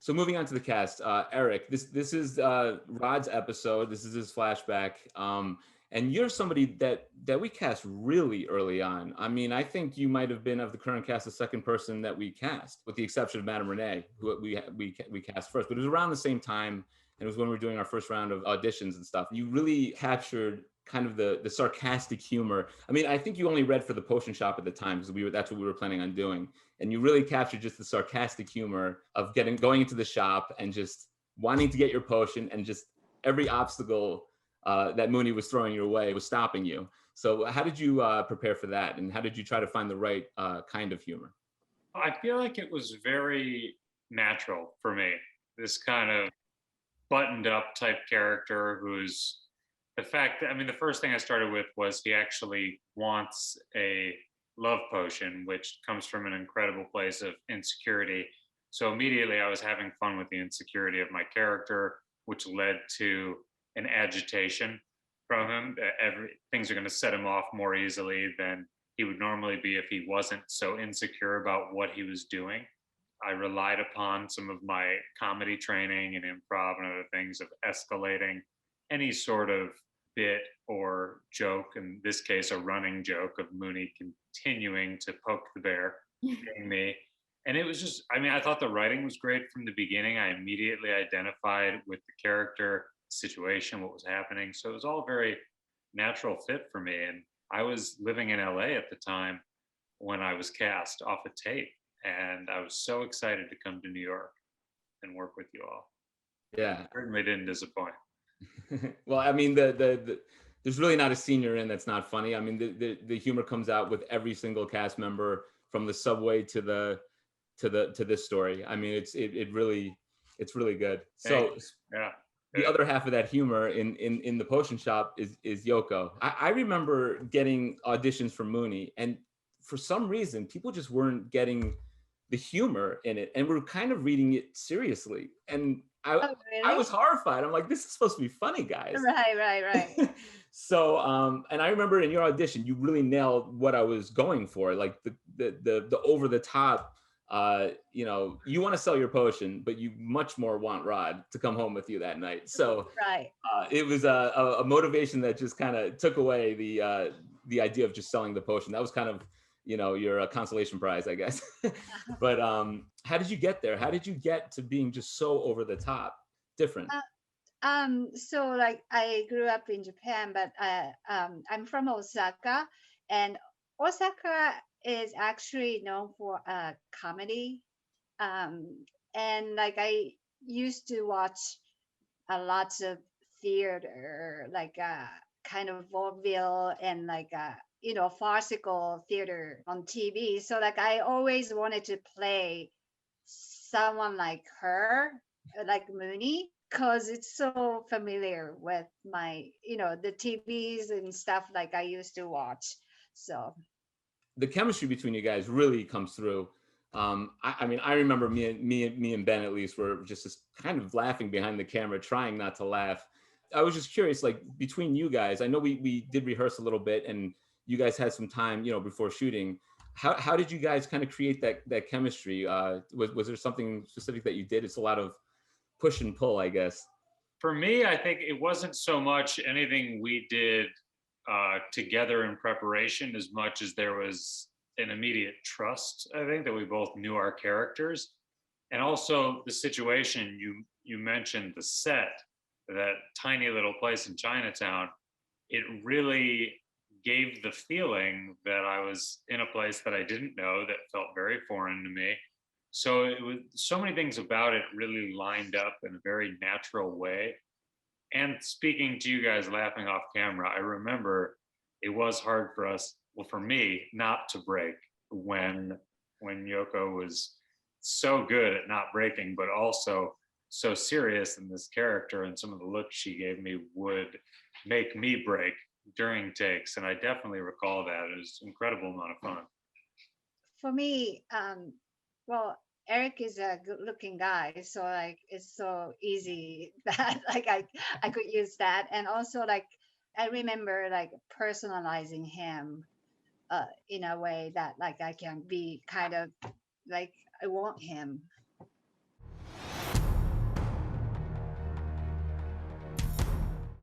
So moving on to the cast, Eric, this is Rod's episode. This is his flashback, and you're somebody that we cast really early on. I mean, I think you might have been of the current cast the second person that we cast, with the exception of Madame Renee, who we cast first. But it was around the same time, and it was when we were doing our first round of auditions and stuff. You really captured kind of the sarcastic humor. I mean, I think you only read for the potion shop at the time because that's what we were planning on doing, and you really captured just the sarcastic humor of going into the shop and just wanting to get your potion, and just every obstacle that Mooney was throwing your way was stopping you. So how did you prepare for that, and how did you try to find the right kind of humor? I feel like it was very natural for me. This kind of buttoned up type character who's the fact that, I mean, the first thing I started with was he actually wants a love potion, which comes from an incredible place of insecurity. So immediately I was having fun with the insecurity of my character, which led to an agitation from him. Things are going to set him off more easily than he would normally be if he wasn't so insecure about what he was doing. I relied upon some of my comedy training and improv and other things of escalating any sort of bit or joke, in this case, a running joke of Mooney continuing to poke the bear, being me. And it was just, I mean, I thought the writing was great from the beginning. I immediately identified with the character, situation, what was happening. So it was all very natural fit for me. And I was living in LA at the time when I was cast off a tape. And I was so excited to come to New York and work with you all. Yeah. Certainly didn't disappoint. Well, I mean, the there's really not a scene you're in that's not funny. I mean, the humor comes out with every single cast member, from the subway to this story. I mean, it's really good. So yeah. The other half of that humor in the potion shop is Yoko. I remember getting auditions for Mooney, and for some reason, people just weren't getting the humor in it, and we're kind of reading it seriously. And Oh, really? I was horrified. I'm like, this is supposed to be funny, guys. Right. So, and I remember in your audition, you really nailed what I was going for, like the over the top. You want to sell your potion, but you much more want Rod to come home with you that night. So right. It was a motivation that just kind of took away the idea of just selling the potion. That was kind of, your consolation prize, I guess. But how did you get there? How did you get to being just so over the top different? So like I grew up in Japan, but I'm from Osaka, and Osaka is actually known for comedy. And like I used to watch a lots of theater, like kind of vaudeville and like farcical theater on TV. So like I always wanted to play someone like her, like Mooney, because it's so familiar with my, the TVs and stuff like I used to watch. So the chemistry between you guys really comes through. I mean, I remember me and Ben at least were just kind of laughing behind the camera, trying not to laugh. I was just curious, like between you guys, I know we did rehearse a little bit, and you guys had some time, before shooting. How did you guys kind of create that chemistry? Was there something specific that you did? It's a lot of push and pull, I guess. For me, I think it wasn't so much anything we did together in preparation as much as there was an immediate trust. I think that we both knew our characters, and also the situation. You mentioned the set, that tiny little place in Chinatown. It really gave the feeling that I was in a place that I didn't know, that felt very foreign to me. So it was, so many things about it really lined up in a very natural way. And speaking to you guys laughing off camera, I remember it was hard for us, well, for me, not to break when Yoko was so good at not breaking, but also so serious in this character, and some of the looks she gave me would make me break during takes. And I definitely recall that. It was an incredible amount of fun. For me, well, Eric is a good looking guy, so like it's so easy that like I could use that. And also like I remember like personalizing him in a way that like I can be kind of like I want him